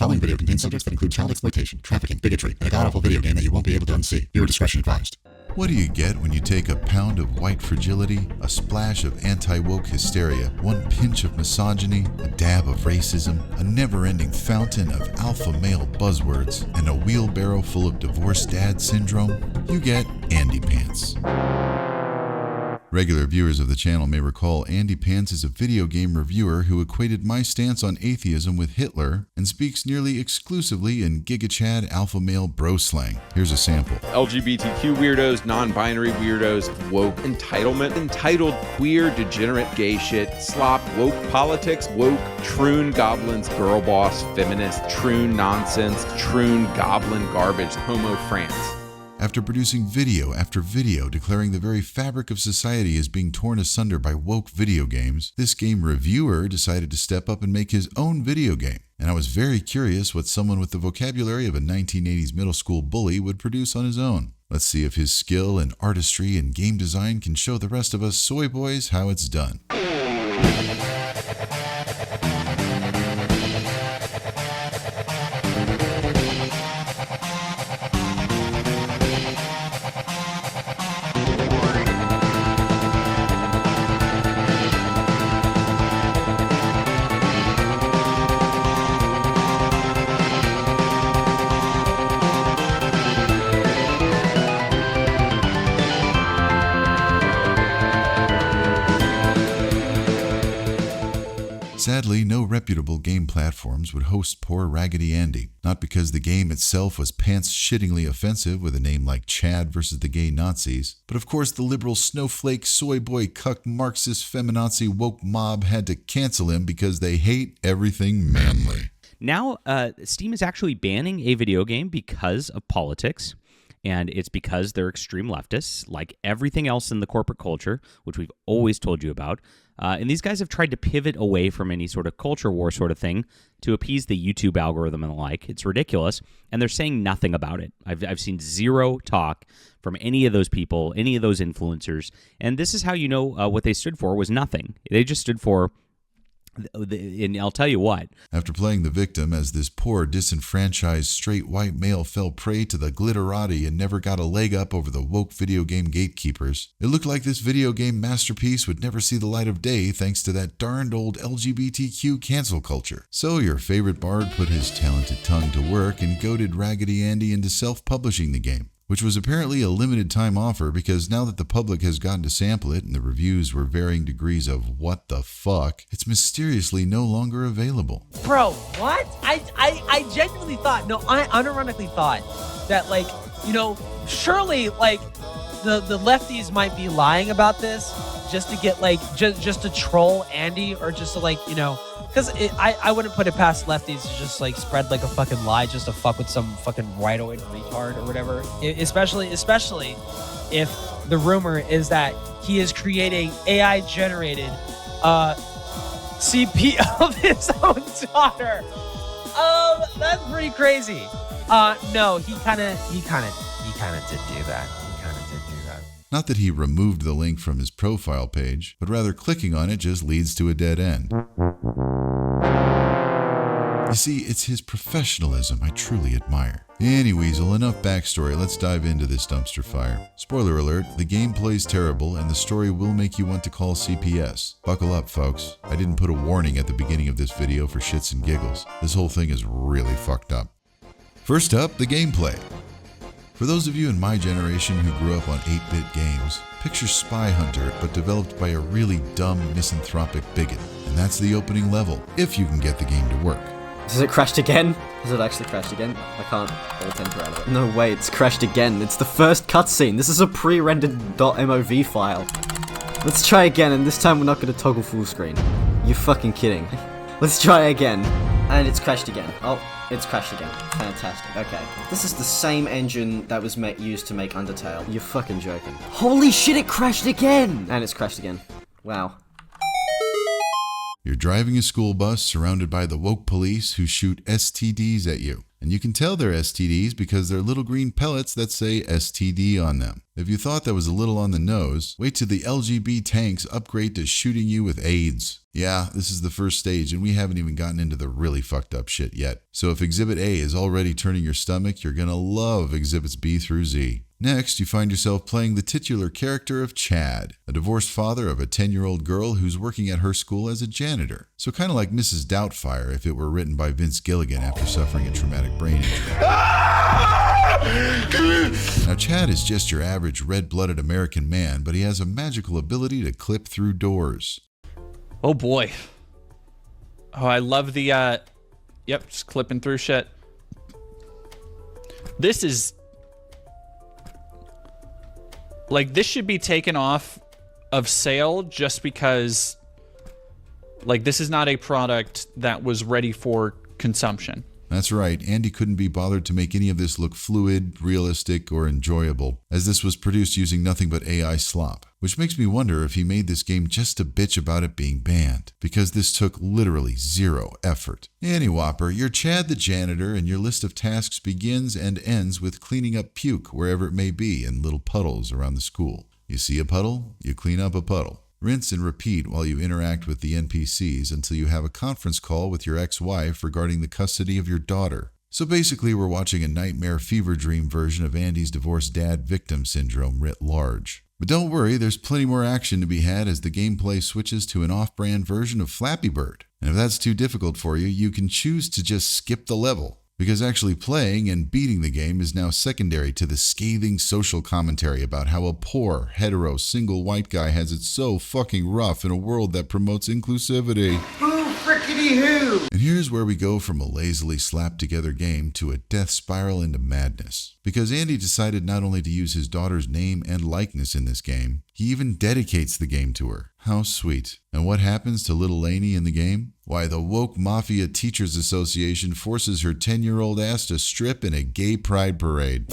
following video contains subjects that include child exploitation, trafficking, bigotry, and a god-awful video game that you won't be able to unsee. Viewer discretion advised. What do you get when you take a pound of white fragility, a splash of anti-woke hysteria, one pinch of misogyny, a dab of racism, a never-ending fountain of alpha male buzzwords, and a wheelbarrow full of divorced dad syndrome? You get Andy Pants. Regular viewers of the channel may recall Andy Pants is a video game reviewer who equated my stance on atheism with Hitler and speaks nearly exclusively in GigaChad alpha male bro slang. Here's a sample. LGBTQ weirdos, non-binary weirdos, woke entitlement, entitled queer, degenerate gay shit, slop, woke politics, woke, troon goblins, girl boss, feminist, troon nonsense, troon goblin garbage, homo France. After producing video after video declaring the very fabric of society is being torn asunder by woke video games, this game reviewer decided to step up and make his own video game. And I was very curious what someone with the vocabulary of a 1980s middle school bully would produce on his own. Let's see if his skill and artistry and game design can show the rest of us soy boys how it's done. Sadly, no reputable game platforms would host poor Raggedy Andy, not because the game itself was pants-shittingly offensive with a name like Chad versus the gay Nazis, but of course the liberal snowflake, soy boy, cuck, Marxist, feminazi, woke mob had to cancel him because they hate everything manly. Now, Steam is actually banning a video game because of politics. And it's because they're extreme leftists, like everything else in the corporate culture, which we've always told you about. And these guys have tried to pivot away from any sort of culture war sort of thing to appease the YouTube algorithm and the like. It's ridiculous. And they're saying nothing about it. I've seen zero talk from any of those people, any of those influencers. And this is how you know what they stood for was nothing. They just stood for... And I'll tell you what. After playing the victim as this poor, disenfranchised, straight white male fell prey to the glitterati and never got a leg up over the woke video game gatekeepers, it looked like this video game masterpiece would never see the light of day thanks to that darned old LGBTQ cancel culture. So your favorite bard put his talented tongue to work and goaded Raggedy Andy into self-publishing the game, which was apparently a limited time offer because now that the public has gotten to sample it and the reviews were varying degrees of what the fuck, it's mysteriously no longer available. Bro, what? I genuinely thought, no, I unironically thought that, like, you know, surely, like, the lefties might be lying about this just to get, like, just to troll Andy or just to, like, you know, because I wouldn't put it past lefties to just, like, spread, like, a fucking lie just to fuck with some fucking rightoid retard or whatever. Especially if the rumor is that he is creating AI-generated CP of his own daughter. That's pretty crazy. No, he kind of did do that. Not that he removed the link from his profile page, but rather clicking on it just leads to a dead end. You see, it's his professionalism I truly admire. Anyweasel, enough backstory, let's dive into this dumpster fire. Spoiler alert, the gameplay's terrible and the story will make you want to call CPS. Buckle up, folks. I didn't put a warning at the beginning of this video for shits and giggles. This whole thing is really fucked up. First up, the gameplay. For those of you in my generation who grew up on 8-bit games, picture Spy Hunter, but developed by a really dumb, misanthropic bigot. And that's the opening level, if you can get the game to work. Has it crashed again? Has it actually crashed again? I can't alt enter out of it. No way, it's crashed again. It's the first cutscene. This is a pre-rendered .mov file. Let's try again, and this time we're not going to toggle full screen. You're fucking kidding. Let's try again. And it's crashed again. Oh, it's crashed again. Fantastic. Okay. This is the same engine that was used to make Undertale. You're fucking joking. Holy shit, it crashed again! And it's crashed again. Wow. You're driving a school bus surrounded by the woke police who shoot STDs at you. And you can tell they're STDs because they're little green pellets that say STD on them. If you thought that was a little on the nose, wait till the LGB tanks upgrade to shooting you with AIDS. Yeah, this is the first stage and we haven't even gotten into the really fucked up shit yet. So if Exhibit A is already turning your stomach, you're gonna love Exhibits B through Z. Next, you find yourself playing the titular character of Chad, a divorced father of a 10-year-old girl who's working at her school as a janitor. So kind of like Mrs. Doubtfire if it were written by Vince Gilligan after suffering a traumatic brain injury. Now, Chad is just your average red-blooded American man, but he has a magical ability to clip through doors. Oh boy. Oh, I love the, yep, just clipping through shit. This is, like, this should be taken off of sale just because, like, this is not a product that was ready for consumption. That's right, Andy couldn't be bothered to make any of this look fluid, realistic, or enjoyable, as this was produced using nothing but AI slop. Which makes me wonder if he made this game just to bitch about it being banned, because this took literally zero effort. Anywhopper, you're Chad the janitor, and your list of tasks begins and ends with cleaning up puke wherever it may be in little puddles around the school. You see a puddle, you clean up a puddle. Rinse and repeat while you interact with the NPCs until you have a conference call with your ex-wife regarding the custody of your daughter. So basically, we're watching a nightmare fever dream version of Andy's divorced dad victim syndrome writ large. But don't worry, there's plenty more action to be had as the gameplay switches to an off-brand version of Flappy Bird. And if that's too difficult for you, you can choose to just skip the level, because actually playing and beating the game is now secondary to the scathing social commentary about how a poor, hetero, single white guy has it so fucking rough in a world that promotes inclusivity. And here's where we go from a lazily slapped together game to a death spiral into madness. Because Andy decided not only to use his daughter's name and likeness in this game, he even dedicates the game to her. How sweet. And what happens to little Lainey in the game? Why, the Woke Mafia Teachers Association forces her 10-year-old ass to strip in a gay pride parade.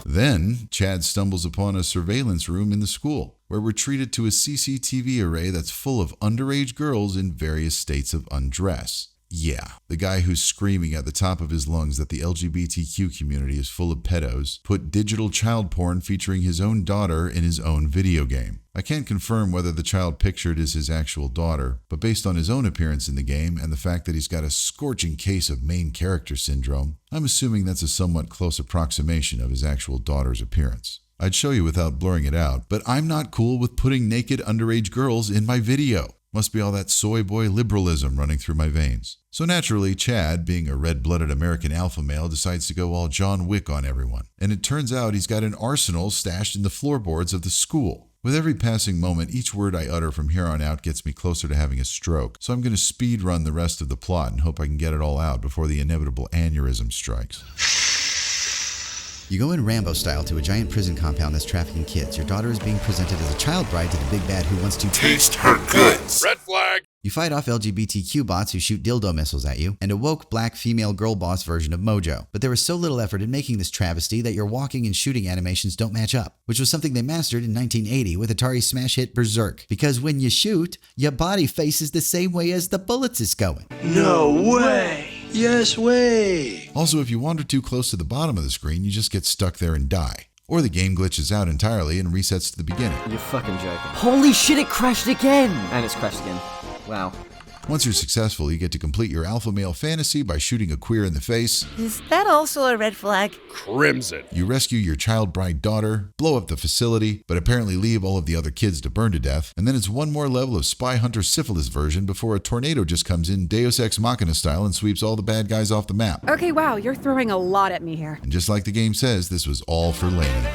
Then, Chad stumbles upon a surveillance room in the school, where we're treated to a CCTV array that's full of underage girls in various states of undress. Yeah, the guy who's screaming at the top of his lungs that the LGBTQ community is full of pedos put digital child porn featuring his own daughter in his own video game. I can't confirm whether the child pictured is his actual daughter, but based on his own appearance in the game and the fact that he's got a scorching case of main character syndrome, I'm assuming that's a somewhat close approximation of his actual daughter's appearance. I'd show you without blurring it out, but I'm not cool with putting naked underage girls in my video. Must be all that soy boy liberalism running through my veins. So naturally, Chad, being a red-blooded American alpha male, decides to go all John Wick on everyone. And it turns out he's got an arsenal stashed in the floorboards of the school. With every passing moment, each word I utter from here on out gets me closer to having a stroke. So I'm going to speed run the rest of the plot and hope I can get it all out before the inevitable aneurysm strikes. You go in Rambo style to a giant prison compound that's trafficking kids. Your daughter is being presented as a child bride to the big bad who wants to taste her guts. Red flag! You fight off LGBTQ bots who shoot dildo missiles at you, and a woke black female girl boss version of Mojo. But there was so little effort in making this travesty that your walking and shooting animations don't match up, which was something they mastered in 1980 with Atari's smash hit Berserk. Because when you shoot, your body faces the same way as the bullets is going. No way! Yes way! Also, if you wander too close to the bottom of the screen, you just get stuck there and die. Or the game glitches out entirely and resets to the beginning. You're fucking joking. Holy shit, it crashed again! And it's crashed again. Wow. Once you're successful, you get to complete your alpha male fantasy by shooting a queer in the face. Is that also a red flag? Crimson. You rescue your child bride daughter, blow up the facility, but apparently leave all of the other kids to burn to death. And then it's one more level of Spy Hunter syphilis version before a tornado just comes in Deus Ex Machina style and sweeps all the bad guys off the map. Okay, wow, you're throwing a lot at me here. And just like the game says, this was all for Lainey.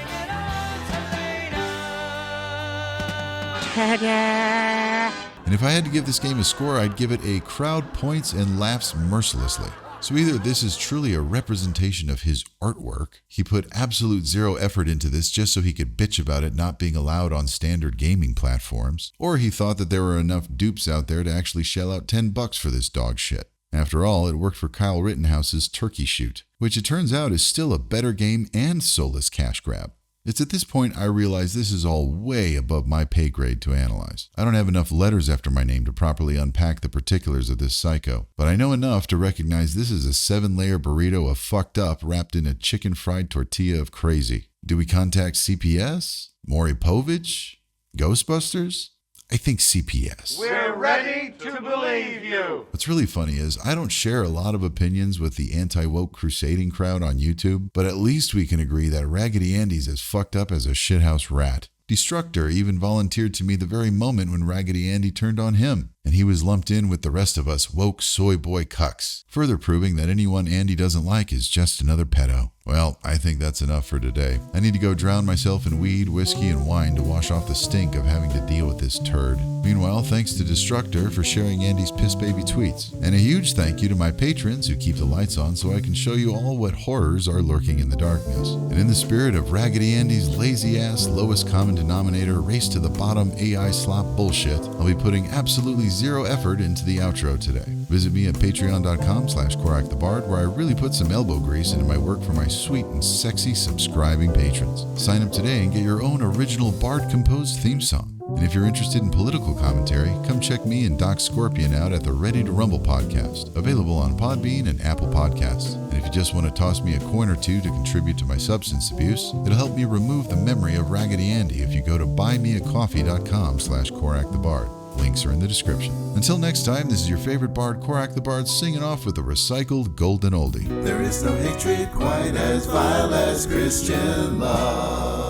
And if I had to give this game a score, I'd give it a crowd points and laughs mercilessly. So either this is truly a representation of his artwork, he put absolute zero effort into this just so he could bitch about it not being allowed on standard gaming platforms, or he thought that there were enough dupes out there to actually shell out $10 for this dog shit. After all, it worked for Kyle Rittenhouse's Turkey Shoot, which it turns out is still a better game and soulless cash grab. It's at this point I realize this is all way above my pay grade to analyze. I don't have enough letters after my name to properly unpack the particulars of this psycho, but I know enough to recognize this is a 7-layer burrito of fucked up wrapped in a chicken fried tortilla of crazy. Do we contact CPS? Maury Povich? Ghostbusters? I think CPS. We're ready to believe you. What's really funny is I don't share a lot of opinions with the anti-woke crusading crowd on YouTube, but at least we can agree that Raggedy Andy's as fucked up as a shithouse rat. Destructor even volunteered to me the very moment when Raggedy Andy turned on him, and he was lumped in with the rest of us woke soy boy cucks, further proving that anyone Andy doesn't like is just another pedo. Well, I think that's enough for today. I need to go drown myself in weed, whiskey, and wine to wash off the stink of having to deal with this turd. Meanwhile, thanks to Destructor for sharing Andy's piss baby tweets. And a huge thank you to my patrons who keep the lights on so I can show you all what horrors are lurking in the darkness. And in the spirit of Raggedy Andy's lazy-ass, lowest common denominator, race to the bottom AI slop bullshit, I'll be putting absolutely zero effort into the outro today. Visit me at patreon.com/KorakTheBard, where I really put some elbow grease into my work for my sweet and sexy subscribing patrons. Sign up today and get your own original Bard-composed theme song. And if you're interested in political commentary, come check me and Doc Scorpion out at the Ready to Rumble podcast, available on Podbean and Apple Podcasts. And if you just want to toss me a coin or two to contribute to my substance abuse, it'll help me remove the memory of Raggedy Andy if you go to buymeacoffee.com/KorakTheBard. Links are in the description. Until next time, this is your favorite bard, Korak the Bard, singing off with a recycled golden oldie. There is no hatred quite as vile as Christian love.